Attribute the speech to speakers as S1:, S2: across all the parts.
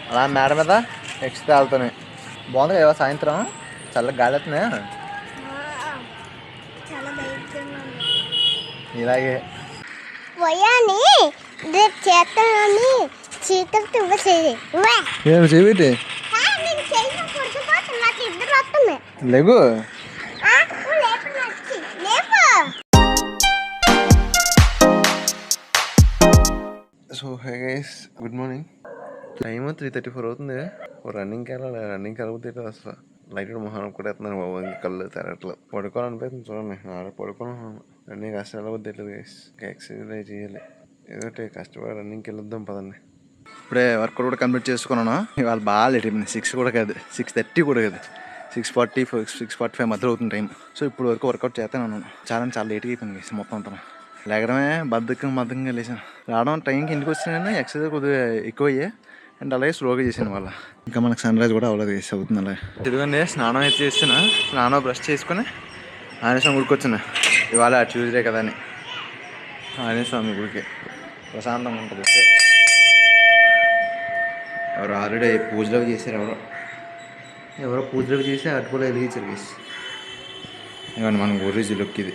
S1: అలా మేడ మీద ఎక్స్ట్రా వెళ్తున్నాయి. బాగుంది కదా సాయంత్రం చల్లగా గాలి వస్తున్నాయా? ఇలాగే చెబిటి లేగు. So hey guys, good morning. Time 3:34 అవుతుంది. రన్నింగ్కి వెళ్ళాలి. రన్నింగ్కి వెళ్ళకపోతే అసలు లైట్ మొహం కూడా ఎత్తున్నాను బాబు. ఇంకా కళ్ళు తెరట్లేదు. పడుకోవాలనిపిస్తుంది చూడండి. ఆడ పడుకున్నాను. రన్నింగ్ అసలు వెళ్ళబోద్ది గైస్. ఇంకా ఎక్సర్సైజ్ చేయాలి. ఏదో కష్టపడి రన్నింగ్కి వెళ్ళొద్దాం పదండి. ఇప్పుడే వర్కౌట్ కూడా కంప్లీట్ చేసుకున్నాను. ఇవాళ బాగా లేట్ అయిపోయింది. 6 కూడా కాదు, 6:30 కూడా కాదు, 6:40 6:45 మధ్యలో అవుతుంది టైం. సో ఇప్పుడు వరకు వర్కౌట్ చేస్తాను. చాలా లేట్గా అయిపోయింది గైస్. మొత్తం అంతా లేకడమే బద్ధకంగా లేచాను. రావడం టైంకి ఇంటికి వచ్చినా కానీ ఎక్సర్సైజ్ కొద్దిగా ఎక్కువ అయ్యాయి. అండ్ అలాగే స్లోగా చేశాను వాళ్ళ. ఇంకా మనకు సన్ రైజ్ కూడా అవ్వలేదు గైస్. అవుతుంది అలాగే. ఎందుకంటే స్నానం అయితే చేస్తున్నా. స్నానం బ్రష్ చేసుకుని ఆంజనేయ స్వామి గుడికి వచ్చిన. ఇవాళ ట్యూస్డే కదా అని ఆంజనేయ స్వామి గుడికి ప్రశాంతంగా ఉంటుంది. ఎవరు ఆల్రెడీ పూజలు చేశారు. ఎవరో పూజలు చేసి అటుకులు వెలిగించారు గైస్. ఇవ్వండి మన గురించి లుక్ ఇది.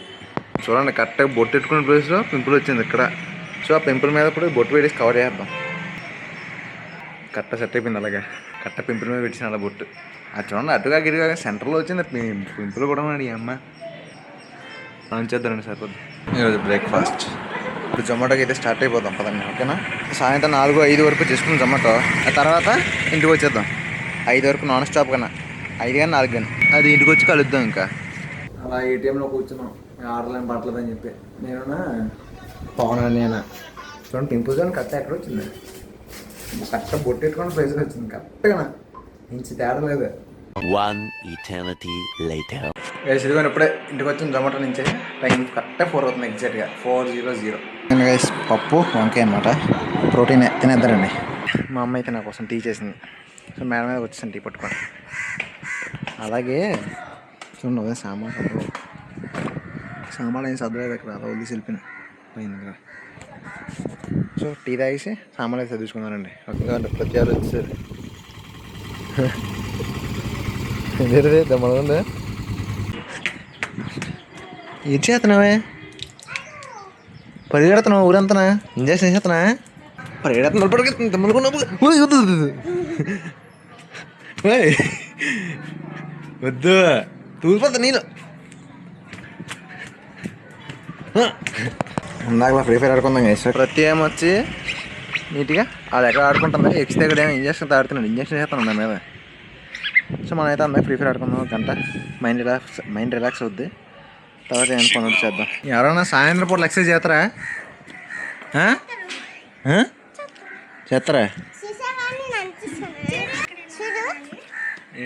S1: చూడండి, కరెక్ట్గా బొట్టు పెట్టుకునే ప్లేస్లో పింపుల్ వచ్చింది ఇక్కడ. సో ఆ పింపుల్ మీద కూడా బొట్టు పెట్టేసి కవర్ చేద్దాం. కరెక్ట్ సెట్ అయిపోయింది. అలాగే కరెక్ట్ పింపుల్ మీద పెట్టిన అలా బొట్టు. అది చూడండి, అటుగా గిరిగా సెంటర్లో వచ్చింది పింపుల్ కూడా. ఈ అమ్మ చేద్దామండి సరిపోద్ది. ఈరోజు బ్రేక్ఫాస్ట్. ఇప్పుడు జొమాటోకి అయితే స్టార్ట్ అయిపోదాం పదండి. ఓకేనా? సాయంత్రం 4-5 వరకు చేసుకుని జొమాటో. ఆ తర్వాత ఇంటికి వచ్చేద్దాం. 5 వరకు నాన్ స్టాప్ కన్నా. 5 కానీ 4 కానీ అది ఇంటికి వచ్చి కలుద్దాం. ఇంకా అలా ఏటీఎంలో కూర్చున్నాం. ఆర్డర్లేం పట్టలేదని చెప్పి నేనున్నా పవన్ నేను చూడండి. పింపుల్స్ అని కరెక్ట్ ఎక్కడ వచ్చింది. కరెక్ట్గా బొట్టు పెట్టుకుని ప్రైజ్కి వచ్చింది. కరెక్ట్గా ఇంచి తేడా లేదు. ఇదిగోని ఇప్పుడే ఇంటికి వచ్చిన జొమాటో నుంచి. టైం కరెక్ట్గా 4 అవుతుంది. ఎగ్జాక్ట్గా 4:00. గైస్ పప్పు వంకాయ అనమాట. ప్రోటీన్ తినేద్దారండి. మా అమ్మ అయితే నా కోసం టీ చేసింది. సో మేడం మీద వచ్చేసాను టీ పట్టుకొని. అలాగే చూడండి, అదే సామాన్ ఏం సర్దలేదు అక్కడ. అలా వదిలి వెళ్ళిపోయిన పోయింది కదా. సో టీ తాగేసి సామాన్ అయితే చదువుకున్నానండి. ఓకే, ప్రతి ఆరు వచ్చేసారు. దమ్మగా ఏం చేస్తున్నావే? పరిగెడుతున్నావు ఊరంతనా? ఇంజక్షన్ చేస్తున్నా? పరిగెడుతున్నా పరిగెడుతుంది. దమ్మలుకున్నావు వద్దు, తూలిపోతా నీళ్ళు. ఇందాక ఫ్రీ ఫైర్ ఆడుకుందాం గైస్. ప్రతి ఏం వచ్చి నీట్గా అది ఎక్కడ ఆడుకుంటుంది. ఎక్స్ దగ్గర ఏమో ఇంజక్షన్ తాడుతున్నాడు. ఇంజక్షన్ చేస్తాను నా మీద. సో మనం అయితే అందరికి ఫ్రీ ఫైర్ ఆడుకుందాం. ఒక గంట మైండ్ రిలాక్స్ అవుద్ది. తర్వాత ఏమైనా పనులు చేద్దాం. ఎవరైనా సాయంత్రం పూట ఎక్సర్సైజ్ చేస్తారా? చేస్తారా?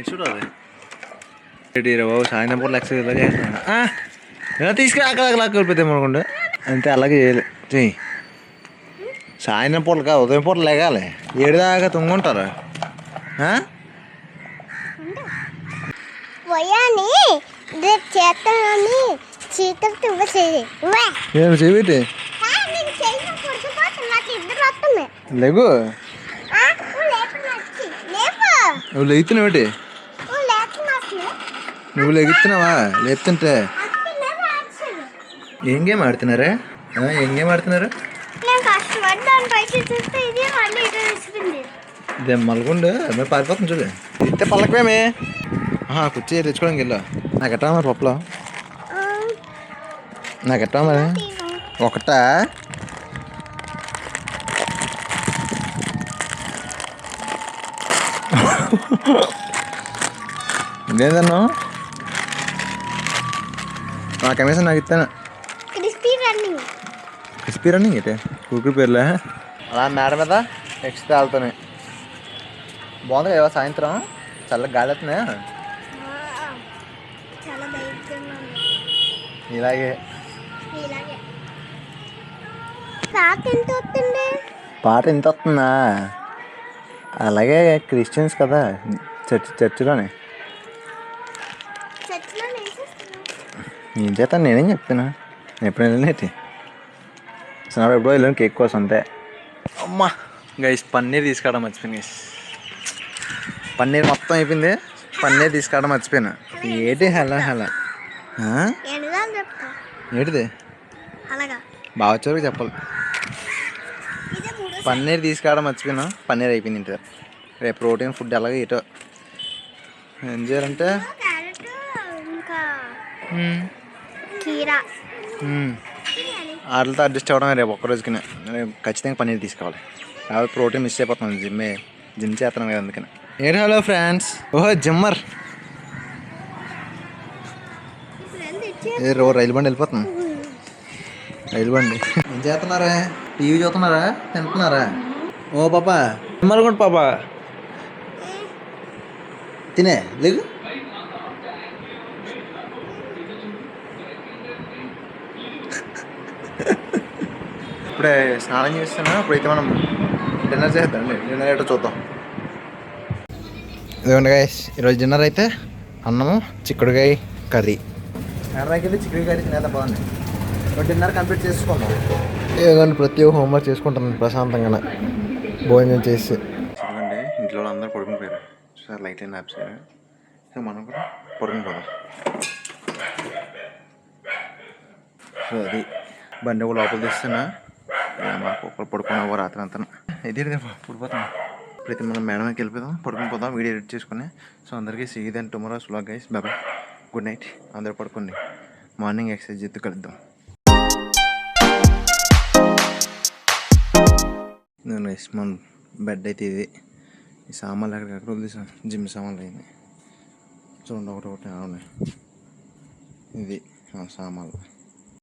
S1: చూడు అది బాబు. సాయంత్రం పూట ఎక్సర్సైజ్ ఇలా చేస్తున్నా. తీసుకుని అక్కడ కలిపితే అనుకోండి. అంతే, అలాగే చేయాలి. చెయ్యి. సాయంత్రం పూటలు కాదు, ఉదయం పూటలు లేగాలి. 7 దాకా తుంగుంటారు. ఏమి చెబిటి లేగు. నువ్వు లెగుతున్నావేటి? నువ్వు లెగుతున్నావా? లేపుతుంటే ఏం గేమ్ ఆడుతున్నారా? ఏం గేమ్ ఆడుతున్నారు? ఇదే మల్గుండు మరి పారిపోతుంది చూడు. ఇస్తే పల్లకమేమే కుర్చీ తెచ్చుకోవడానికి వెళ్ళా. నాకు ఎట్టా మరి పప్పులో? నాకు ఎట్టా మరి? ఒకటా? ఇదేదన్నా నా కమిషన్ నాకు ఇస్తాను. క్రిస్పీ రన్నింగ్ అయితే కుక్కర్ పేర్లే. అలా మేడ మీద ఎక్స్ట్రా వెళ్తున్నాయి. బాగుంది కదా సాయంత్రం చల్లగా గాలి వస్తున్నాయా? ఇలాగే పాట ఎంత వస్తుందా? అలాగే క్రిస్టియన్స్ కదా, చర్చిలోనే. ఏం చేస్తాను, నేనేం చెప్తున్నా. నేను ఎప్పుడు వెళ్ళినట్టు ఎప్పుడో వెళ్ళాను కేక్ కోసం అంతే. అమ్మా గైస్, పన్నీర్ తీసుకురావడం మర్చిపోయింది గైస్. పన్నీర్ మొత్తం అయిపోయింది. పన్నీర్ తీసుకురావడం మర్చిపోయాను. ఏంటి హలా హలా ఏంటిది బాగా వచ్చేవరకు చెప్పాలి. పన్నీర్ తీసుకురావడం మర్చిపోయాను. పన్నీర్ అయిపోయింది ఇంటి దగ్గర. రేపు ప్రోటీన్ ఫుడ్ ఎలాగో ఇటో ఏం చేయాలంటే వాటితో అడ్జస్ట్ అవ్వడం. రేపు ఒక్కరోజుకి రేపు ఖచ్చితంగా పన్నీర్ తీసుకోవాలి. కాబట్టి ప్రోటీన్ మిస్ అయిపోతున్నాను. జిమ్ చేస్తున్నాను కదా అందుకని. ఏంటి హలో ఫ్రెండ్స్. ఓహో జిమ్మర్ రైలు బండి వెళ్ళిపోతుంది. రైలు బండి ఏం చేస్తున్నారా? టీవీ చూస్తున్నారా? తింటున్నారా? ఓ పాపా జిమ్మర్ పాపా తినే లేకు. ఇప్పుడే స్నానం చేస్తున్నా. ఇప్పుడైతే మనం డిన్నర్ చేద్దాం. డిన్నర్ ఏంటో చూద్దాం. ఇదిగోండి గైస్, ఈరోజు డిన్నర్ అయితే అన్నము చిక్కుడుకాయ కర్రీ. ఎర్రకి వెళ్ళి చిక్కుడు కర్రీ తినేద్దాం బాగుంది. డిన్నర్ కంప్లీట్ చేసుకుందాం. ఏదండి ప్రతి ఒక్క హోంవర్క్ చేసుకుంటాను ప్రశాంతంగా భోజనం చేసి. చూడండి ఇంట్లో అందరూ పడుకుని పోయారు. సార్ లైట్ అయిన యాప్స్ సో మనం కూడా పడుకుని పోదాం. సో అది బండి ఒక లోపల తీస్తున్నా. మాకు ఒకరు పడుకున్నావు రాత్రి అంతా. ఇది పడిపోతాం. ఇప్పుడైతే మనం మేడమకి వెళ్ళిపోదాం. పడుకుని పోదాం వీడియో ఎడిట్ చేసుకుని. సో అందరికీ see you then tomorrow's vlog guys. Bye bye, good night. అందరూ పడుకోండి. మార్నింగ్ ఎక్సర్సైజ్ చేస్తూ కలుద్దాం. నేను మన బెడ్ అయితే ఇది. ఈ సామాన్లు ఎక్కడికక్కడ వదిలేసాం. జిమ్ సామాన్లు అయింది చూడండి. ఒకటి ఉన్నాయి. ఇది సామాన్లు.